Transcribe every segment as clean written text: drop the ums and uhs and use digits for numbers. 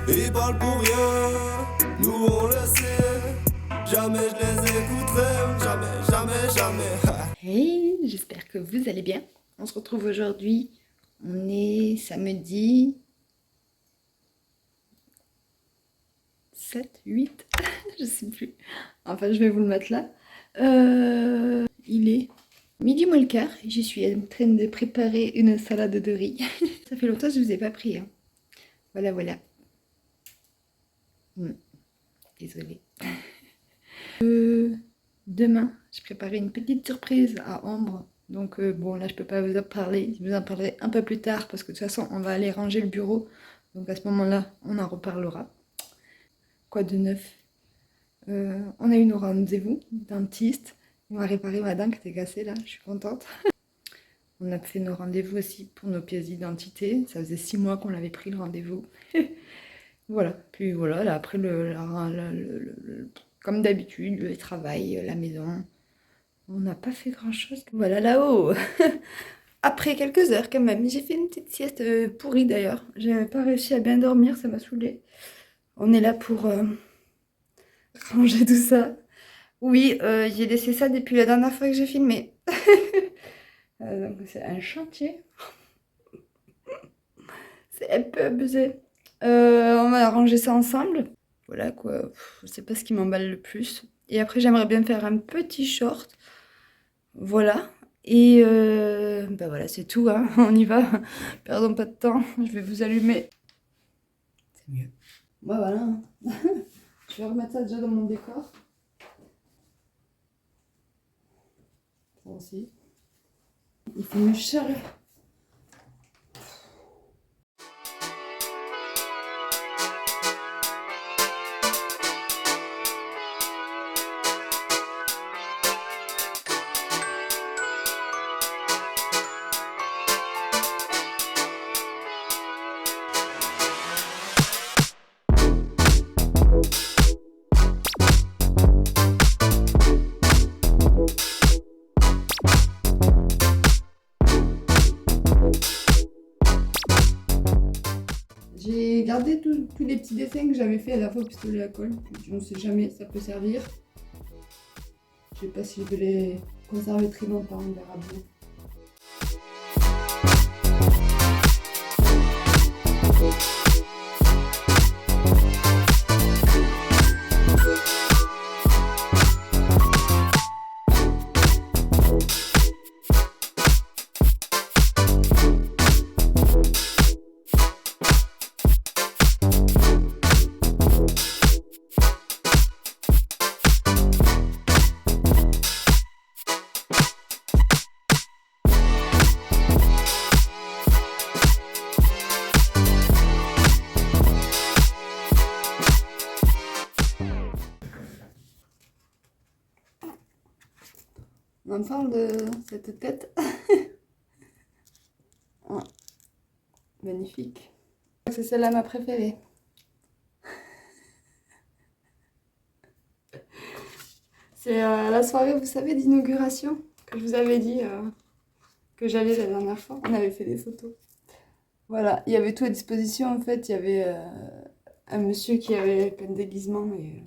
Ils parlent pour rien, nous on le sait. Jamais je les écouterai, jamais, jamais, jamais. Hey, j'espère que vous allez bien. On se retrouve aujourd'hui. On est samedi 7, 8, je sais plus. Enfin, je vais vous le mettre là. Il est midi moins le quart. Je suis en train de préparer une salade de riz. Ça fait longtemps que je ne vous ai pas pris. Hein. Voilà, voilà. Désolée. Demain, j'ai préparé une petite surprise à Ambre. Donc bon, là, je peux pas vous en parler. Je vous en parlerai un peu plus tard parce que de toute façon, on va aller ranger le bureau. Donc à ce moment-là, on en reparlera. Quoi de neuf? On a eu nos rendez-vous, dentiste. On a réparé ma dent qui était cassée là, je suis contente. On a fait nos rendez-vous aussi pour nos pièces d'identité. Ça faisait 6 mois qu'on avait pris le rendez-vous. Voilà, puis voilà, là, après, comme d'habitude, le travail, la maison. On n'a pas fait grand-chose. Voilà là-haut. Après quelques heures quand même, j'ai fait une petite sieste pourrie d'ailleurs. J'avais pas réussi à bien dormir, ça m'a saoulée. On est là pour ranger tout ça. Oui, j'ai laissé ça depuis la dernière fois que j'ai filmé. Donc c'est un chantier. C'est un peu abusé. On va ranger ça ensemble. Voilà quoi, je sais pas ce qui m'emballe le plus. Et après j'aimerais bien faire un petit short. Voilà. Et bah voilà, c'est tout, hein. On y va. Perdons pas de temps. Je vais vous allumer. C'est mieux. Bah voilà. Je vais remettre ça déjà dans mon décor. Ça aussi. Il fait une chaleur. J'ai gardé tous les petits dessins que j'avais fait à la fois au pistolet à colle. Je ne sais jamais, ça peut servir. Je sais pas si je vais les conserver très longtemps, on verra bien. On en parle de cette tête. Ah, magnifique. C'est celle-là ma préférée. C'est la soirée, vous savez, d'inauguration que je vous avais dit que j'allais la dernière fois. On avait fait des photos. Voilà, il y avait tout à disposition en fait. Il y avait un monsieur qui avait plein de déguisements et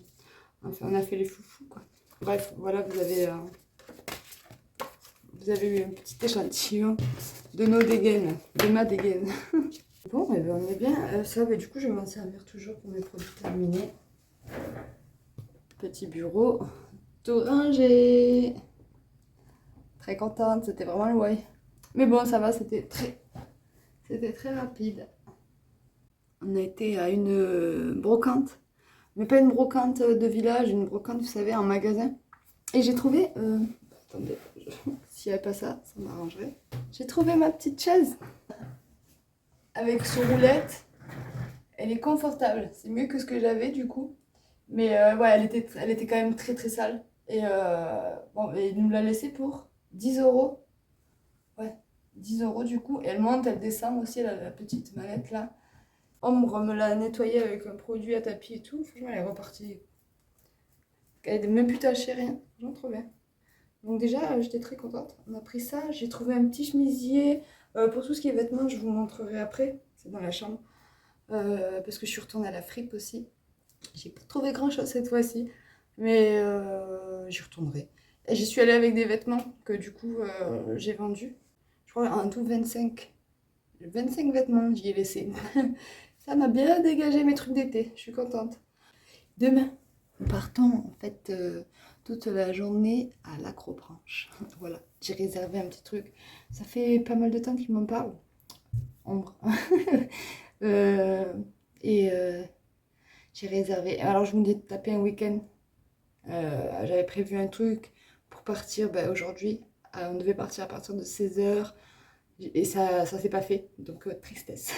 enfin, on a fait les foufous quoi. Bref, voilà, vous avez eu un petit échantillon de nos dégaines, de ma dégaine. Bon, et ben on est bien. Ça, bah, du coup, je vais m'en servir toujours pour mes produits terminés. Petit bureau, tout rangé. Très contente, c'était vraiment le way. Mais bon, ça va, c'était très rapide. On a été à une brocante, mais pas une brocante de village, une brocante, vous savez, en magasin. Et j'ai trouvé, attendez, s'il n'y avait pas ça, ça m'arrangerait. J'ai trouvé ma petite chaise avec sous roulette. Elle est confortable, c'est mieux que ce que j'avais du coup. Mais ouais, elle était quand même très très sale. Et bon, et il nous l'a laissé pour 10 euros. Ouais, 10 euros du coup. Et elle monte, elle descend aussi, la petite mallette là. Ombre me l'a nettoyée avec un produit à tapis et tout. Franchement, elle est repartie. Elle n'est même plus tachée, rien. J'en trop bien. Donc déjà, j'étais très contente. On a pris ça. J'ai trouvé un petit chemisier. Pour tout ce qui est vêtements, je vous montrerai après. C'est dans la chambre. parce que je suis retournée à la fripe aussi. J'ai pas trouvé grand chose cette fois-ci, mais j'y retournerai. Et j'y suis allée avec des vêtements que du coup j'ai vendus. Je crois en tout 25 vêtements, j'y ai laissé. Ça m'a bien dégagé mes trucs d'été, je suis contente. Demain, nous partons en fait toute la journée à l'Acrobranche. Voilà, j'ai réservé un petit truc. Ça fait pas mal de temps qu'il m'en parle. Ombre. Euh, et j'ai réservé. Alors je voulais taper un week-end. J'avais prévu un truc pour partir aujourd'hui. On devait partir à partir de 16h. Et ça s'est pas fait. Donc tristesse.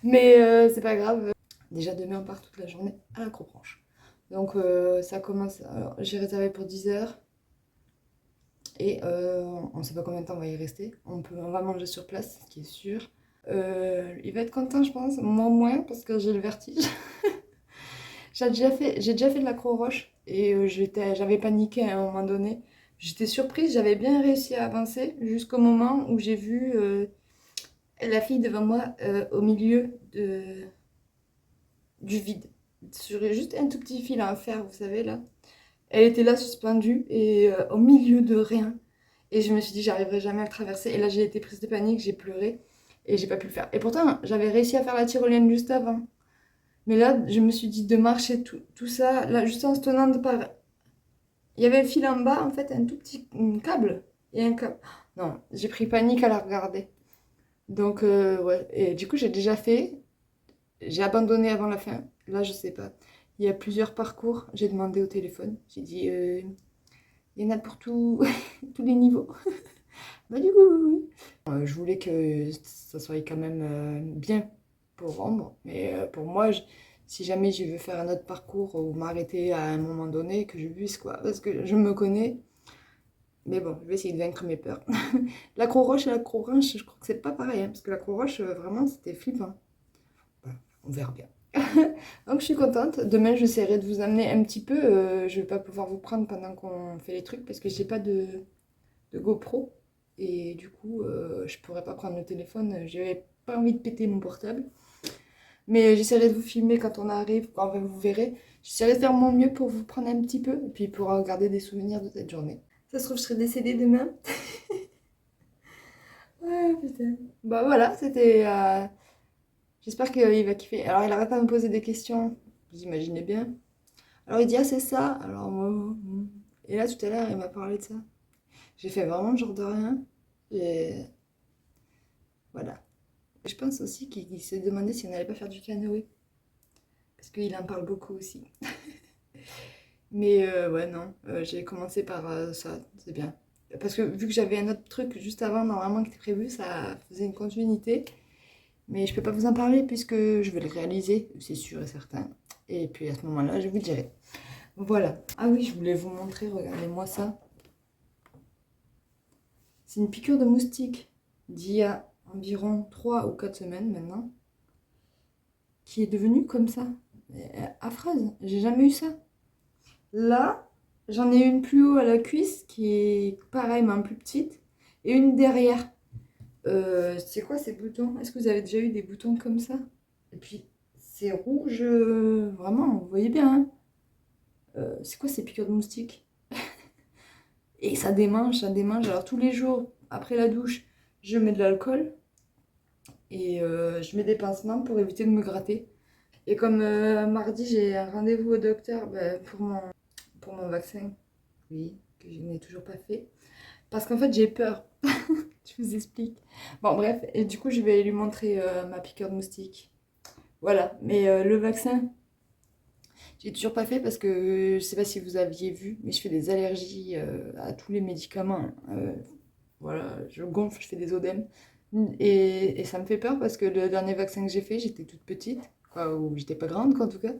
Mais c'est pas grave. Déjà demain on part toute la journée à l'Acrobranche. Donc ça commence. Alors, j'ai réservé pour 10h. Et on sait pas combien de temps on va y rester. On va manger sur place, ce qui est sûr. Il va être content, je pense. Moi moins, parce que j'ai le vertige. J'ai déjà fait de l'accro-roche et j'avais paniqué à un moment donné. J'étais surprise, j'avais bien réussi à avancer jusqu'au moment où j'ai vu la fille devant moi au milieu du vide. Sur juste un tout petit fil à faire, vous savez, là. Elle était là suspendue et au milieu de rien. Et je me suis dit, j'arriverai jamais à le traverser. Et là, j'ai été prise de panique, j'ai pleuré et j'ai pas pu le faire. Et pourtant, j'avais réussi à faire la tyrolienne juste avant. Mais là, je me suis dit de marcher tout ça, là, juste en se tenant de par. Il y avait un fil en bas, en fait, un tout petit câble. Et un câble. Non, j'ai pris panique à la regarder. Donc, ouais. Et du coup, j'ai déjà fait. J'ai abandonné avant la fin. Là, je sais pas. Il y a plusieurs parcours. J'ai demandé au téléphone. J'ai dit, il y en a pour tous les niveaux. Bah, du coup, oui. Je voulais que ça soit quand même bien pour vendre. Mais pour moi, si jamais je veux faire un autre parcours ou m'arrêter à un moment donné, que je puisse, quoi. Parce que je me connais. Mais bon, je vais essayer de vaincre mes peurs. La Croix-Roche et la Croix-Rinche, je crois que c'est pas pareil. Parce que la Croix-Roche, vraiment, c'était flippant. Voilà, on verra bien. Donc je suis contente. Demain, j'essaierai de vous amener un petit peu. Je vais pas pouvoir vous prendre pendant qu'on fait les trucs parce que j'ai pas de GoPro. Et du coup, je pourrais pas prendre le téléphone. J'avais pas envie de péter mon portable. Mais j'essaierai de vous filmer quand on arrive, quand vous verrez. J'essaierai de faire mon mieux pour vous prendre un petit peu. Et puis pour garder des souvenirs de cette journée. Ça se trouve, je serai décédée demain. Ah putain. Bah voilà, c'était. J'espère qu'il va kiffer. Alors il arrête pas de me poser des questions. Vous imaginez bien. Alors il dit, ah c'est ça. Alors moi. Et là tout à l'heure, il m'a parlé de ça. J'ai fait vraiment le genre de rien. Et voilà. Je pense aussi qu'il s'est demandé si on n'allait pas faire du canoë. Parce qu'il en parle beaucoup aussi. Mais ouais, non. J'ai commencé par ça. C'est bien. Parce que vu que j'avais un autre truc juste avant, normalement, qui était prévu, ça faisait une continuité. Mais je peux pas vous en parler puisque je vais le réaliser, c'est sûr et certain. Et puis à ce moment-là, je vous le dirai. Voilà. Ah oui, je voulais vous montrer, regardez-moi ça. C'est une piqûre de moustique d'il y a environ 3 ou 4 semaines maintenant, qui est devenue comme ça, affreuse. J'ai jamais eu ça. Là, j'en ai une plus haut à la cuisse qui est pareil, mais plus petite, et une derrière. C'est quoi ces boutons? Est-ce que vous avez déjà eu des boutons comme ça? Et puis, c'est rouge, vraiment, vous voyez bien, hein. C'est quoi ces piqûres de moustiques? Et ça démange, ça démange. Alors tous les jours, après la douche, je mets de l'alcool et je mets des pansements pour éviter de me gratter. Et comme mardi, j'ai un rendez-vous au docteur pour mon vaccin, oui, que je n'ai toujours pas fait. Parce qu'en fait, j'ai peur. Je vous explique. Bon, bref, et du coup, je vais lui montrer ma piqûre de moustique. Voilà, mais le vaccin, j'ai toujours pas fait parce que je sais pas si vous aviez vu, mais je fais des allergies à tous les médicaments. Voilà, je gonfle, je fais des odèmes. Et ça me fait peur parce que le dernier vaccin que j'ai fait, j'étais toute petite, quoi, ou j'étais pas grande, quoi, en tout cas.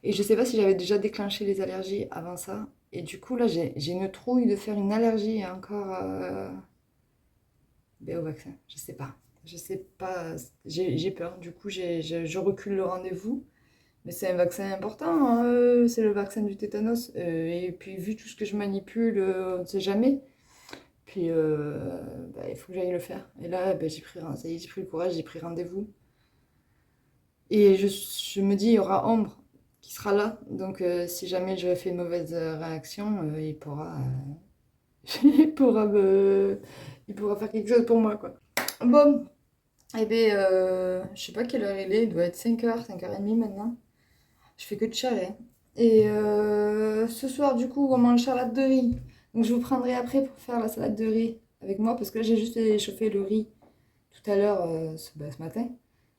Et je sais pas si j'avais déjà déclenché les allergies avant ça. Et du coup, là, j'ai une trouille de faire une allergie encore au vaccin. Je sais pas. Je sais pas. J'ai peur. Du coup, je recule le rendez-vous. Mais c'est un vaccin important, hein, c'est le vaccin du tétanos. Et puis, vu tout ce que je manipule, on ne sait jamais. Puis, il faut que j'aille le faire. Et là, j'ai pris le courage, j'ai pris rendez-vous. Et je me dis, il y aura Ombre qui sera là. Donc si jamais je fais une mauvaise réaction, il pourra il pourra faire quelque chose pour moi, quoi. Bon, eh bien, je sais pas quelle heure il doit être 5h, 5h30 maintenant. Je fais que de chialer. Et ce soir, du coup, on mange salade de riz. Donc je vous prendrai après pour faire la salade de riz avec moi, parce que là, j'ai juste fait chauffer le riz tout à l'heure, ce matin.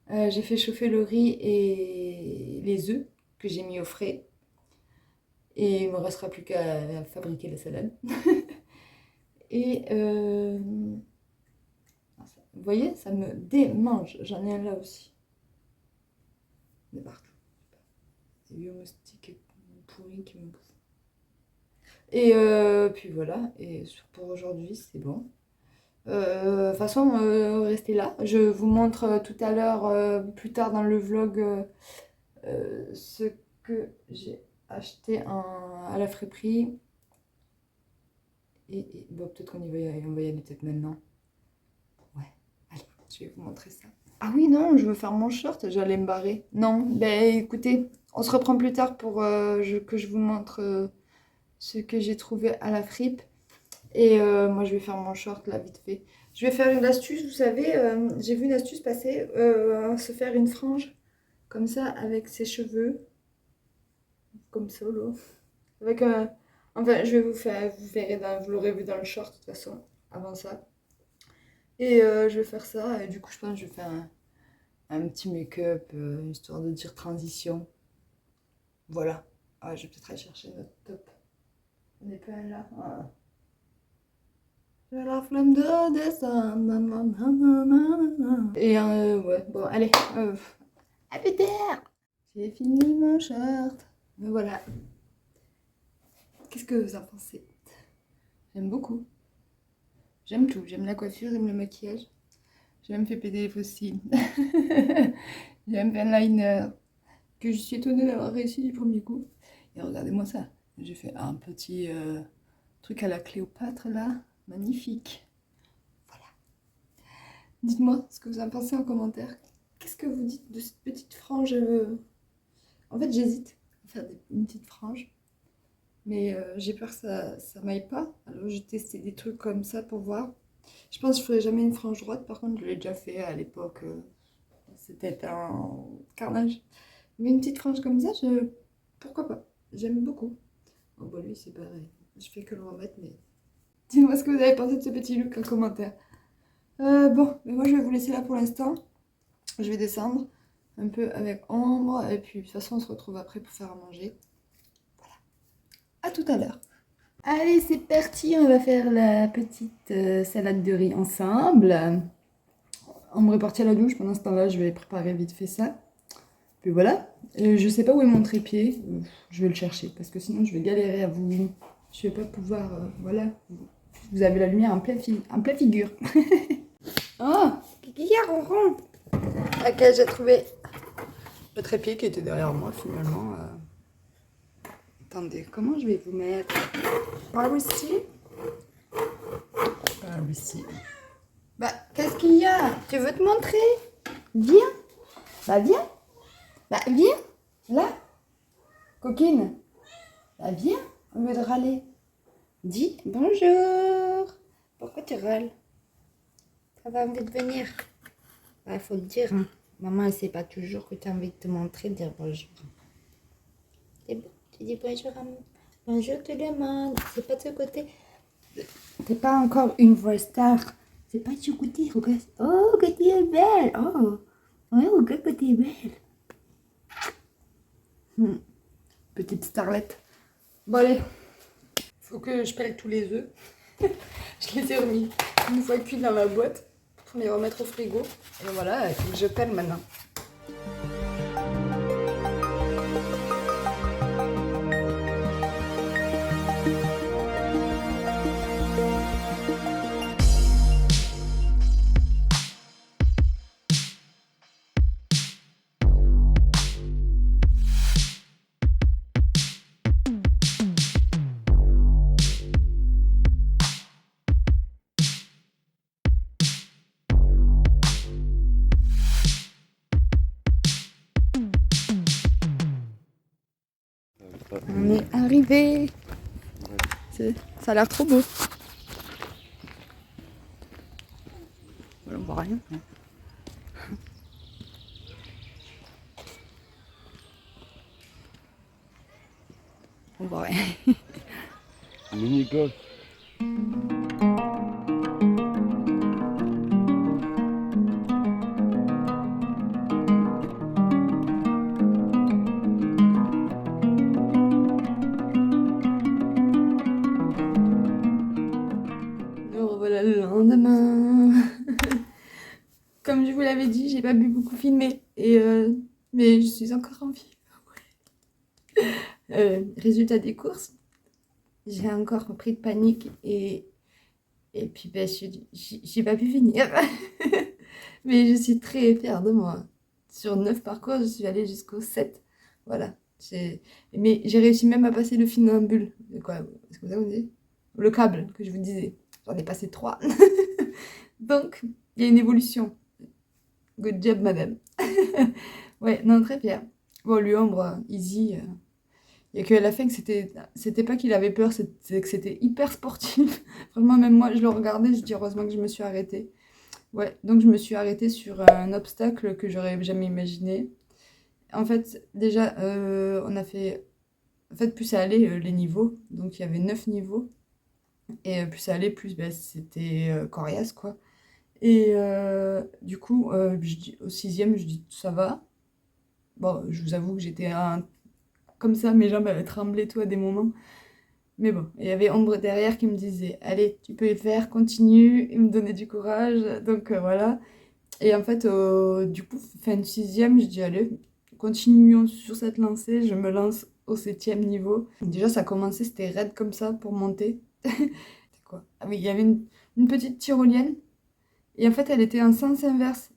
J'ai fait chauffer le riz et les œufs que j'ai mis au frais. Et il me restera plus qu'à fabriquer la salade. Et vous voyez, ça me démange. J'en ai un là aussi. De partout. Des vieux moustiques pourris qui me bouffent. Et puis voilà. Et pour aujourd'hui, c'est bon. De toute façon, restez là. Je vous montre tout à l'heure, plus tard dans le vlog, ce que j'ai acheté à la friperie. Et bon, peut-être qu'on y va on va y aller peut-être maintenant. Ouais, allez, je vais vous montrer ça. Ah oui, non, je veux faire mon short, j'allais me barrer. Non, ben écoutez, on se reprend plus tard pour que je vous montre ce que j'ai trouvé à la fripe. Et moi, je vais faire mon short là, vite fait. Je vais faire une astuce, vous savez, j'ai vu une astuce passer, se faire une frange comme ça avec ses cheveux. Comme ça, là. Avec un. Enfin, je vais vous verrez vous l'aurez vu dans le short de toute façon, avant ça. Et je vais faire ça, et du coup, je pense que je vais faire un petit make-up, histoire de dire transition. Voilà. Ah, je vais peut-être aller chercher notre top. On n'est pas là. Ah. J'ai la flemme de descendre. Et ouais, bon, allez. À plus tard. J'ai fini mon short. Mais voilà. Qu'est-ce que vous en pensez? J'aime beaucoup. J'aime tout. J'aime la coiffure, j'aime le maquillage. J'aime faire péter les fossiles. J'aime faire liner. Que je suis étonnée d'avoir réussi du premier coup. Et regardez-moi ça. J'ai fait un petit truc à la Cléopâtre là. Magnifique. Voilà. Dites-moi ce que vous en pensez en commentaire. Qu'est-ce que vous dites de cette petite frange En fait, j'hésite à faire une petite frange. Mais j'ai peur que ça m'aille pas. Alors j'ai testé des trucs comme ça pour voir. Je pense que je ferai jamais une frange droite. Par contre, je l'ai déjà fait à l'époque. C'était un carnage. Mais une petite frange comme ça, pourquoi pas? J'aime beaucoup. Oh bah lui, c'est pareil. Je fais que le remettre, mais... Dites-moi ce que vous avez pensé de ce petit look en commentaire. Bon, mais moi je vais vous laisser là pour l'instant. Je vais descendre un peu avec Ombre. Et puis de toute façon, on se retrouve après pour faire à manger. Voilà. À tout à l'heure. Allez, c'est parti. On va faire la petite salade de riz ensemble. Ombre est partie à la douche. Pendant ce temps-là, je vais préparer vite fait ça. Puis voilà. Je sais pas où est mon trépied. Je vais le chercher parce que sinon je vais galérer à vous. Je vais pas pouvoir. Voilà. Vous avez la lumière en pleine figure. Oh, qu'il y a, Ronron? Ok, j'ai trouvé le trépied qui était derrière moi finalement. Attendez, comment je vais vous mettre? Par ici. Par ici. Bah, qu'est-ce qu'il y a? Tu veux te montrer? Viens. Bah, viens. Bah, viens. Là. Coquine. Bah, viens. Au lieu de râler. Dis bonjour. Pourquoi tu râles? Ça va envie de venir. Bah, faut le dire. Hein. Maman, elle sait pas toujours que tu as envie de te montrer, de dire bonjour. C'est bon. Tu dis bonjour à moi. Bonjour tout le monde. C'est pas de ce côté. T'es pas encore une vraie star. C'est pas de ce côté. Regarde. Oh, que tu es belle. Oh. Ouais, regarde que tu es belle. Petite starlette. Bon, allez. Faut que je pèle tous les œufs. Je les ai remis une fois cuits dans la boîte pour les remettre au frigo. Et voilà, il faut que je pèle maintenant. On est arrivé. Ça a l'air trop beau. Voilà, on voit rien. On voit rien. Mini golf. Nous revoilà le lendemain. Comme je vous l'avais dit, j'ai pas pu beaucoup filmer. Mais je suis encore en vie. Résultat des courses. J'ai encore pris de panique et puis ben, j'ai pas pu finir. Mais je suis très fière de moi. Sur 9 parcours, je suis allée jusqu'au 7. Voilà. Mais j'ai réussi même à passer le funambule. Quoi? Est-ce que vous avez dit? Le câble que je vous disais. J'en ai passé 3. Donc, il y a une évolution. Good job, madame. Ouais, non, très fière. Bon, lui, ombre, easy. Il n'y a qu'à la fin que c'était pas qu'il avait peur, c'est que c'était hyper sportif. Franchement, même moi, je le regardais, je dis heureusement que je me suis arrêtée. Ouais, donc je me suis arrêtée sur un obstacle que j'aurais jamais imaginé. En fait, déjà, on a fait... En fait, plus ça allait, les niveaux. Donc, il y avait 9 niveaux. Et plus ça allait, plus ben, c'était coriace, quoi. Et du coup, au 6e, je dis, ça va. Bon, je vous avoue que j'étais comme ça, mes jambes avaient tremblé tout à des moments. Mais bon, il y avait Ombre derrière qui me disait, allez, tu peux y faire, continue. Il me donnait du courage. Donc voilà. Et en fait, du coup, fin de 6e, je dis, allez, continuons sur cette lancée. Je me lance au 7e niveau. Déjà, ça commençait, c'était raide comme ça pour monter. C'était quoi? Ah oui, il y avait une petite tyrolienne. Et en fait, elle était en sens inverse.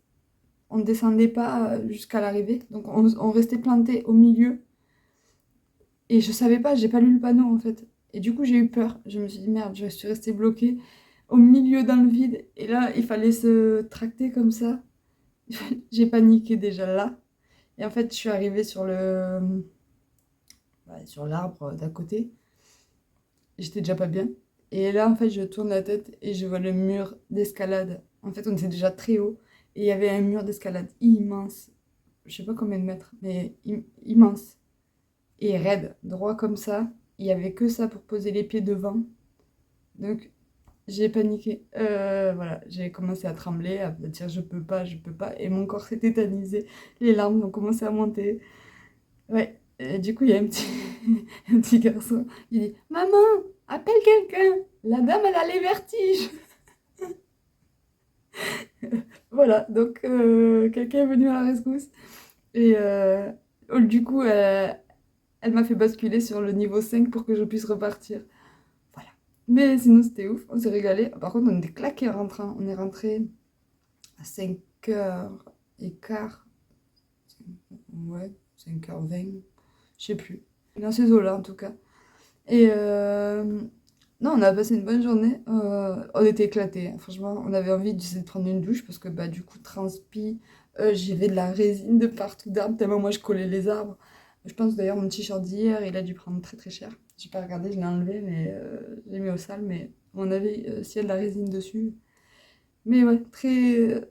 On ne descendait pas jusqu'à l'arrivée. Donc, on restait planté au milieu. Et je savais pas, j'ai pas lu le panneau en fait. Et du coup, j'ai eu peur. Je me suis dit, merde, je suis restée bloquée au milieu dans le vide. Et là, il fallait se tracter comme ça. J'ai paniqué déjà là. Et en fait, je suis arrivée sur l'arbre d'à côté. J'étais déjà pas bien. Et là, en fait, je tourne la tête et je vois le mur d'escalade. En fait, on était déjà très haut. Et il y avait un mur d'escalade immense. Je sais pas combien de mètres, mais immense. Et raide, droit comme ça. Il n'y avait que ça pour poser les pieds devant. Donc, j'ai paniqué. Voilà, j'ai commencé à trembler, à dire je peux pas, je peux pas. Et mon corps s'est tétanisé. Les larmes ont commencé à monter. Ouais, et du coup, il y a un petit, un petit garçon. Il dit, maman, appelle quelqu'un. La dame, elle a les vertiges. Voilà, donc quelqu'un est venu à la rescousse. Et du coup, elle m'a fait basculer sur le niveau 5 pour que je puisse repartir. Voilà. Mais sinon, c'était ouf. On s'est régalé. Par contre, on était claqués en rentrant. On est rentré à 5h15. Ouais, 5h20. Je sais plus. Dans ces eaux-là, en tout cas. Et non, on a passé une bonne journée. On était éclatés. Franchement, on avait envie de prendre une douche parce que bah, du coup, transpi, j'avais de la résine de partout d'arbres. Tellement moi, je collais les arbres. Je pense d'ailleurs mon t-shirt d'hier, il a dû prendre très très cher. J'ai pas regardé, je l'ai enlevé, mais j'ai mis au sale. Mais à mon avis, s'il y a de la résine dessus. Mais ouais, très,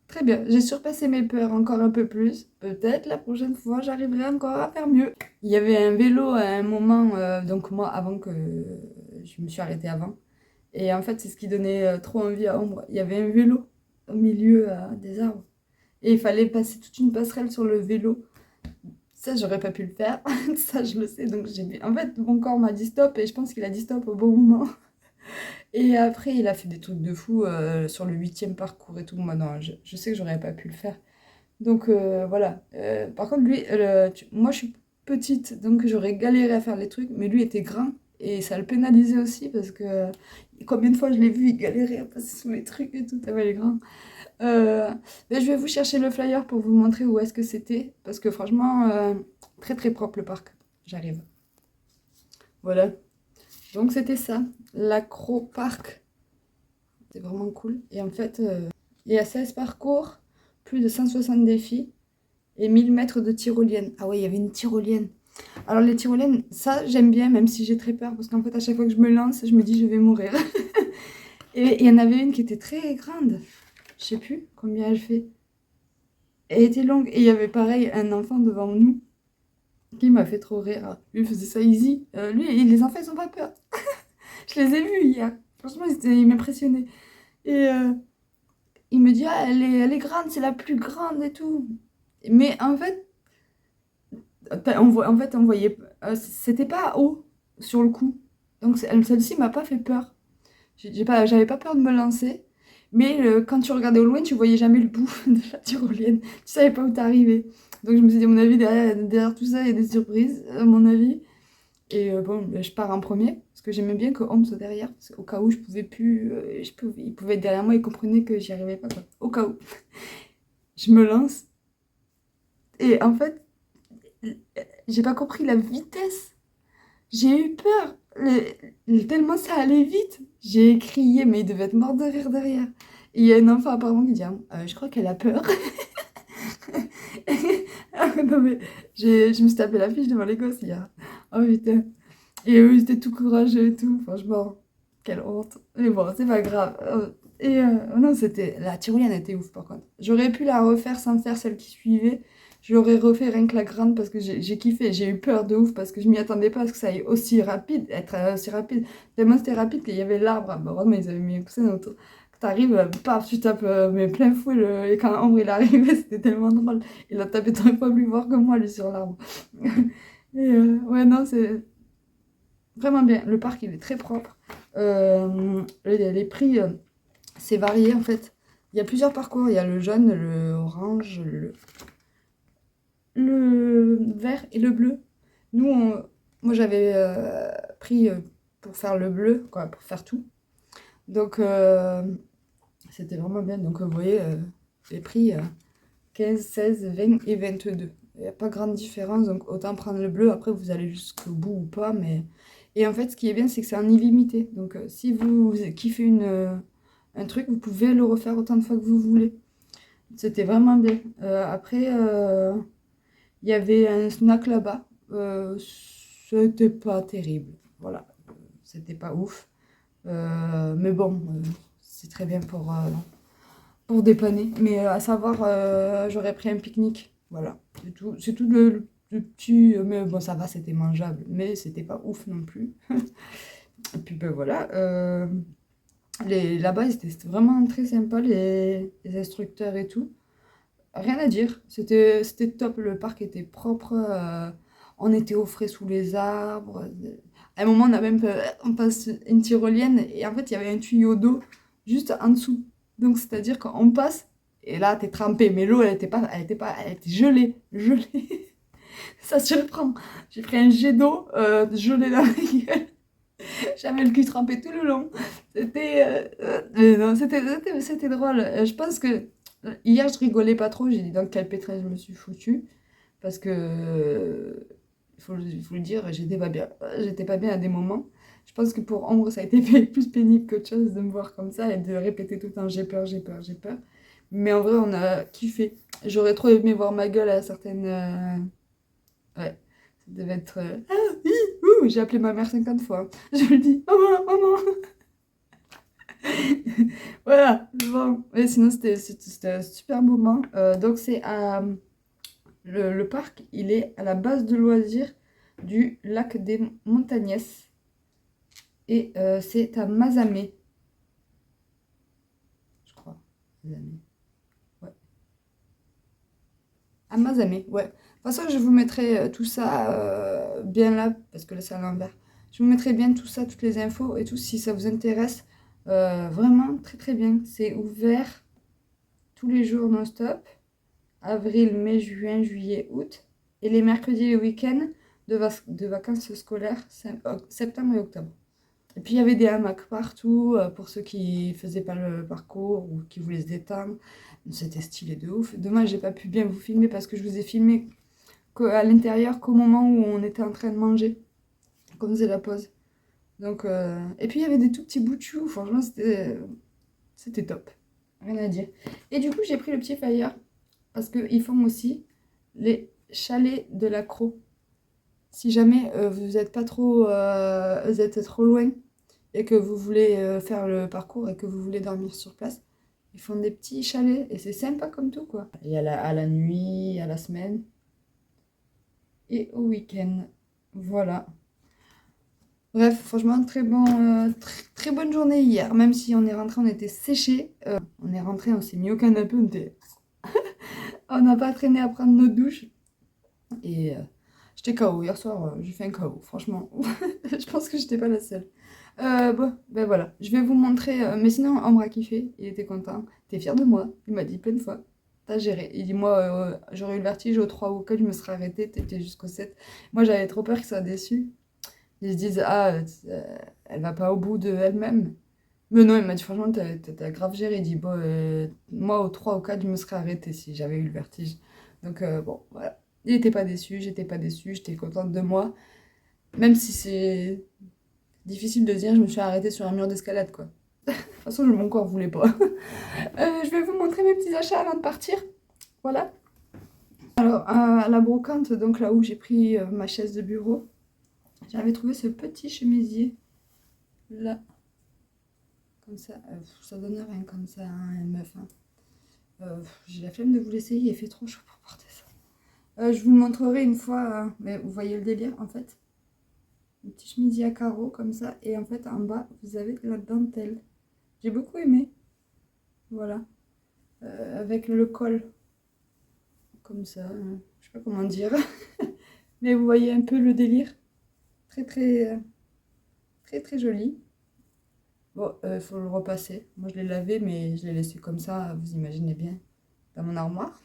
très bien. J'ai surpassé mes peurs encore un peu plus. Peut-être la prochaine fois, j'arriverai encore à faire mieux. Il y avait un vélo à un moment, donc moi, avant que je me suis arrêtée avant. Et en fait, c'est ce qui donnait trop envie à Ombre. Il y avait un vélo au milieu des arbres. Et il fallait passer toute une passerelle sur le vélo. Ça, j'aurais pas pu le faire. Ça, je le sais. Donc, en fait, mon corps m'a dit stop et je pense qu'il a dit stop au bon moment. Et après, il a fait des trucs de fou sur le 8e parcours et tout. Moi, non, je sais que j'aurais pas pu le faire. Donc, voilà. Par contre, lui, moi, je suis petite, donc j'aurais galéré à faire les trucs. Mais lui était grand et ça le pénalisait aussi parce que combien de fois je l'ai vu, il galérait à passer sur les trucs et tout. Tellement il est grand. Mais je vais vous chercher le flyer pour vous montrer où est-ce que c'était. Parce que franchement, très très propre le parc. J'arrive. Voilà. Donc c'était ça, l'Acro-Parc. C'était vraiment cool. Et en fait, il y a 16 parcours, plus de 160 défis et 1000 mètres de tyrolienne. Ah ouais, il y avait une tyrolienne. Alors les tyroliennes, ça j'aime bien, même si j'ai très peur, parce qu'en fait à chaque fois que je me lance, je me dis je vais mourir. Et il y en avait une qui était très grande, je sais plus combien elle fait. Elle était longue, et il y avait pareil un enfant devant nous qui m'a fait trop rire. Lui il faisait ça easy. Les enfants ils ont pas peur. Je les ai vus hier. Franchement ils m'impressionnaient. Et il me dit ah, elle est grande, c'est la plus grande et tout. Mais en fait, on voyait, c'était pas haut sur le coup. Donc celle-ci m'a pas fait peur. J'avais pas peur de me lancer. Mais quand tu regardais au loin, tu voyais jamais le bout de la tyrolienne. Tu savais pas où t'arrivais. Donc je me suis dit, à mon avis, derrière tout ça, il y a des surprises, à mon avis. Et bon, ben, je pars en premier. Parce que j'aimais bien que Homme soit derrière. Parce qu'au cas où je pouvais plus. Il pouvait être derrière moi et comprenait que j'y arrivais pas, quoi. Au cas où. Je me lance. Et en fait, j'ai pas compris la vitesse. J'ai eu peur. Tellement ça allait vite. J'ai crié, mais il devait être mort de rire derrière. Et il y a un enfant apparemment qui dit ah, je crois qu'elle a peur. Non, mais je me suis tapé la fiche devant les gosses hier. Oh putain. Et eux, ils étaient tout courageux et tout. Franchement, quelle honte. Mais bon, c'est pas grave. Et non, la tyrolienne était ouf par contre. J'aurais pu la refaire sans faire celle qui suivait. Je l'aurais refait rien que la grande parce que j'ai kiffé. J'ai eu peur de ouf parce que je m'y attendais pas à ce que ça aille aussi rapide, être aussi rapide. Tellement c'était rapide qu'il y avait l'arbre. Bah, heureusement, ils avaient mis un coussin autour. Quand t'arrives, paf, tu tapes mais plein fouet. Et quand Ambre il est arrivé, c'était tellement drôle. Il a tapé 3 fois plus fort que moi, lui, sur l'arbre. Et ouais, non, c'est vraiment bien. Le parc, il est très propre. Les prix, c'est varié en fait. Il y a plusieurs parcours. Il y a le jaune, le orange, le vert et le bleu. Moi, j'avais pris pour faire le bleu, quoi, pour faire tout. Donc, c'était vraiment bien. Donc, vous voyez, les prix 15, 16, 20 et 22. Il n'y a pas grande différence, donc autant prendre le bleu. Après, vous allez jusqu'au bout ou pas. Et en fait, ce qui est bien, c'est que c'est en illimité. Donc, si vous kiffez un truc, vous pouvez le refaire autant de fois que vous voulez. C'était vraiment bien. Après, il y avait un snack là-bas. C'était pas terrible. Voilà. C'était pas ouf. Mais bon, c'est très bien pour dépanner. Mais à savoir, j'aurais pris un pique-nique. Voilà. C'est tout le petit. Mais bon, ça va, c'était mangeable. Mais c'était pas ouf non plus. Et puis ben voilà. Là-bas, c'était vraiment très sympa, les instructeurs et tout. Rien à dire, c'était top, le parc était propre, on était au frais sous les arbres. À un moment, on passe une tyrolienne et en fait, il y avait un tuyau d'eau juste en dessous. Donc, c'est-à-dire qu'on passe et là, t'es trempé, mais l'eau, elle était gelée, gelée. Ça surprend. J'ai pris un jet d'eau gelé dans la gueule. J'avais le cul trempé tout le long. Non, c'était drôle. Je pense que hier, je rigolais pas trop. J'ai dit dans quel pétrin je me suis foutue. Parce que, il faut le dire, j'étais pas bien. J'étais pas bien à des moments. Je pense que pour Ambre, ça a été plus pénible qu'autre chose de me voir comme ça et de répéter tout le temps j'ai peur, j'ai peur, j'ai peur. Mais en vrai, on a kiffé. J'aurais trop aimé voir ma gueule à certaines. Ouais, ça devait être. Ah oui, ouh, j'ai appelé ma mère 50 fois. Je lui dis maman, maman. Voilà, bon. Mais sinon, c'était un super moment. Donc, le parc, il est à la base de loisirs du lac des Montagnes. Et c'est à Mazamet. Je crois. Mazamet. Ouais. À Mazamet, ouais. De toute façon, je vous mettrai tout ça bien là, parce que là, c'est à l'envers. Je vous mettrai bien tout ça, toutes les infos et tout, si ça vous intéresse. Vraiment, très très bien. C'est ouvert tous les jours non-stop. Avril, mai, juin, juillet, août. Et les mercredis et les week-ends de vacances scolaires, septembre et octobre. Et puis il y avait des hamacs partout pour ceux qui faisaient pas le parcours ou qui voulaient se détendre. C'était stylé de ouf. Dommage, j'ai pas pu bien vous filmer parce que je vous ai filmé à l'intérieur qu'au moment où on était en train de manger, qu'on faisait la pause. Donc, et puis il y avait des tout petits bouts de chou. Franchement, c'était top. Rien à dire. Et du coup, j'ai pris le petit Fire parce qu'ils font aussi les chalets de l'accro. Si jamais vous êtes pas trop, vous êtes trop loin et que vous voulez faire le parcours et que vous voulez dormir sur place, ils font des petits chalets et c'est sympa comme tout quoi. Il y a à la nuit, à la semaine et au week-end. Voilà. Bref, franchement, très bonne journée hier. Même si on est rentré, on était séché. On est rentré, on s'est mis au canapé, on n'a pas traîné à prendre notre douche. Et j'étais KO. Hier soir, j'ai fait un KO, franchement. Je pense que j'étais pas la seule. Bon, ben voilà. Je vais vous montrer. Mais sinon, Ambre a kiffé. Il était content. T'es fier de moi? Il m'a dit plein de fois. T'as géré. Il dit, moi, j'aurais eu le vertige au 3 ou au 4, je me serais arrêtée. T'étais jusqu'au 7. Moi, j'avais trop peur qu'il soit déçu. Ils se disent, ah, elle va pas au bout de elle-même. Mais non, il m'a dit, franchement, t'as grave géré. Il dit, bon, moi, au 3 ou 4, je me serais arrêtée si j'avais eu le vertige. Donc, bon, voilà. Il était pas déçu, j'étais pas déçue, j'étais contente de moi. Même si c'est difficile de dire, je me suis arrêtée sur un mur d'escalade, quoi. De toute façon, mon corps voulait pas. Je vais vous montrer mes petits achats avant de partir. Voilà. Alors, à la brocante, donc là où j'ai pris ma chaise de bureau, j'avais trouvé ce petit chemisier. Là. Comme ça donne rien comme ça, hein, une meuf. Hein. J'ai la flemme de vous l'essayer, il fait trop chaud pour porter ça. Je vous le montrerai une fois, mais vous voyez le délire en fait. Un petit chemisier à carreaux comme ça, et en fait en bas vous avez de la dentelle. J'ai beaucoup aimé. Voilà. Avec le col. Comme ça, hein. Je sais pas comment dire. Mais vous voyez un peu le délire. Très joli. Bon, faut le repasser. Moi je l'ai lavé, mais je l'ai laissé comme ça, vous imaginez bien, dans mon armoire.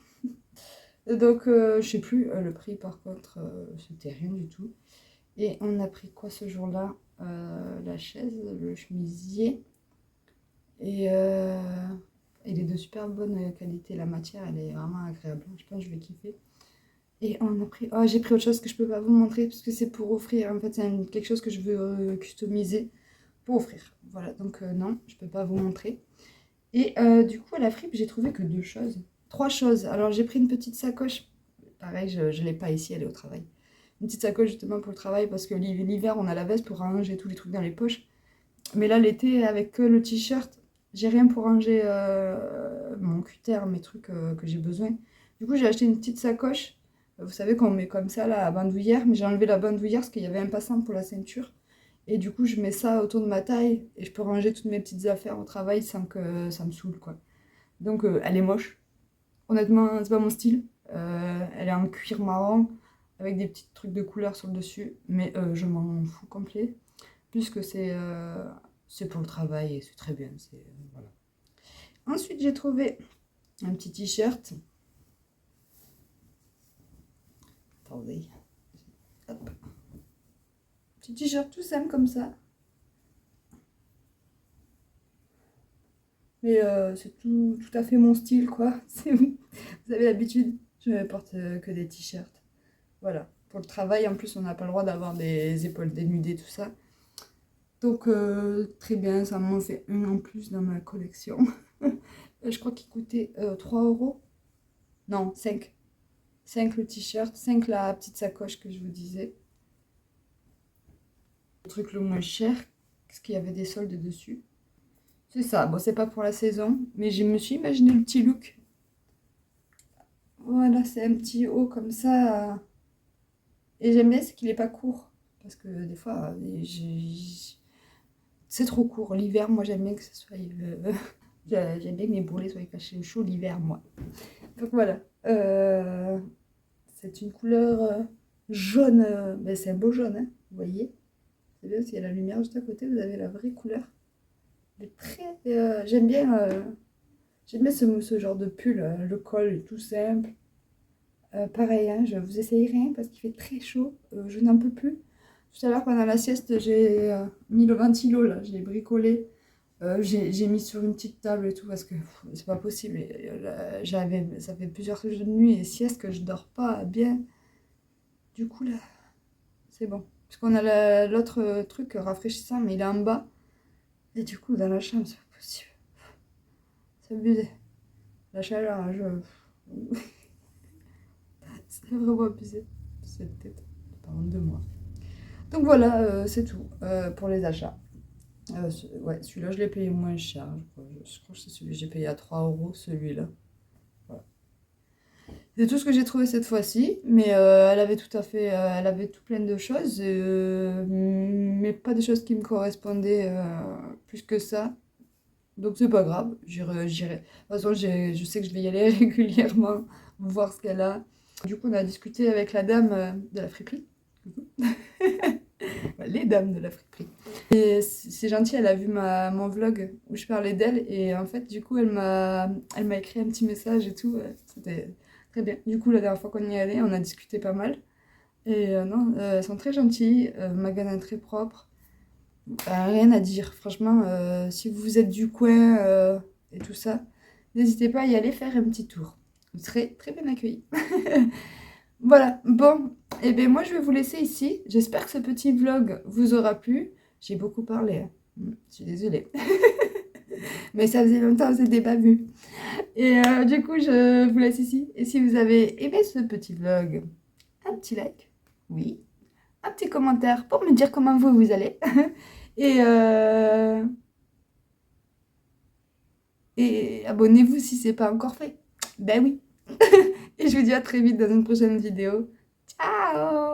Donc, je sais plus le prix par contre, c'était rien du tout. Et on a pris quoi ce jour-là? La chaise, le chemisier. Et il est de super bonne qualité. La matière, elle est vraiment agréable. Je pense que je vais kiffer. Et on a pris. Oh, j'ai pris autre chose que je peux pas vous montrer parce que c'est pour offrir. En fait, c'est quelque chose que je veux customiser pour offrir. Voilà, donc non, je peux pas vous montrer. Et du coup, à la fripe, j'ai trouvé que deux choses. Trois choses. Alors, j'ai pris une petite sacoche. Pareil, je ne l'ai pas ici, elle est au travail. Une petite sacoche justement pour le travail parce que l'hiver, on a la veste pour ranger tous les trucs dans les poches. Mais là, l'été, avec que le t-shirt, j'ai rien pour ranger mon cutter, mes trucs que j'ai besoin. Du coup, j'ai acheté une petite sacoche. Vous savez qu'on met comme ça, là, la bandoulière. Mais j'ai enlevé la bandoulière parce qu'il y avait un passant pour la ceinture. Et du coup, je mets ça autour de ma taille et je peux ranger toutes mes petites affaires au travail sans que ça me saoule, quoi. Donc, elle est moche. Honnêtement, c'est pas mon style. Elle est en cuir marron avec des petits trucs de couleur sur le dessus, mais je m'en fous complet puisque c'est pour le travail et c'est très bien. Voilà. Ensuite, j'ai trouvé un petit t-shirt. Attendez. Hop. Petit t-shirt tout simple comme ça. Mais c'est tout à fait mon style, quoi. Vous avez l'habitude, je ne porte que des t-shirts. Voilà. Pour le travail, en plus, on n'a pas le droit d'avoir des épaules dénudées, tout ça. Donc, très bien, ça m'en fait un en plus dans ma collection. Je crois qu'il coûtait 3 euros. Non, 5. 5 le t-shirt, 5 la petite sacoche que je vous disais. Le truc le moins cher, parce qu'il y avait des soldes dessus. C'est ça, bon c'est pas pour la saison, mais je me suis imaginé le petit look. Voilà, c'est un petit haut comme ça. Et j'aime bien, c'est qu'il est pas court. Parce que des fois, c'est trop court. L'hiver, moi j'aime bien que ce soit... j'aime bien que mes bourrelets soient cachés au chaud l'hiver, moi. Donc voilà. C'est une couleur jaune. Ben, c'est un beau jaune, hein, vous voyez. C'est bien, s'il y a la lumière juste à côté, vous avez la vraie couleur. Mais j'aime bien ce genre de pull, le col tout simple. Pareil, hein, je vous essaye rien parce qu'il fait très chaud, je n'en peux plus. Tout à l'heure pendant la sieste, j'ai mis le ventilo là, je l'ai bricolé. J'ai mis sur une petite table et tout parce que c'est pas possible. Ça fait plusieurs nuits et sieste que je dors pas bien. Du coup là, c'est bon. Parce qu'on a l'autre truc rafraîchissant, mais il est en bas. Et du coup, dans la chambre, c'est pas possible. C'est abusé. La chaleur, hein, c'est vraiment abusé. Cette tête. pendant 2 mois. Donc voilà, c'est tout pour les achats. Ouais, celui-là, je l'ai payé moins cher. Je crois que c'est celui que j'ai payé à 3 €, celui-là. Voilà. C'est tout ce que j'ai trouvé cette fois-ci, mais elle avait tout à fait, elle avait tout plein de choses, mais pas de choses qui me correspondaient plus que ça. Donc c'est pas grave, j'irai. De toute façon, je sais que je vais y aller régulièrement, voir ce qu'elle a. Du coup, on a discuté avec la dame de la friperie. Les dames de la friperie. Et c'est gentil, elle a vu mon vlog où je parlais d'elle et en fait, du coup, elle m'a écrit un petit message et tout. C'était très bien. Du coup, la dernière fois qu'on y allait, on a discuté pas mal. Et non, elles sont très gentilles, magasin très propre. Rien à dire, franchement, si vous êtes du coin et tout ça, n'hésitez pas à y aller faire un petit tour. Vous serez très bien accueillis. Voilà, bon, et bien moi je vais vous laisser ici. J'espère que ce petit vlog vous aura plu. J'ai beaucoup parlé, hein. Je suis désolée. Mais ça faisait longtemps que c'était pas vu. Et du coup, je vous laisse ici. Et si vous avez aimé ce petit vlog, un petit like, oui, un petit commentaire pour me dire comment vous allez. Et abonnez-vous si c'est pas encore fait. Ben oui. Et je vous dis à très vite dans une prochaine vidéo. Ciao!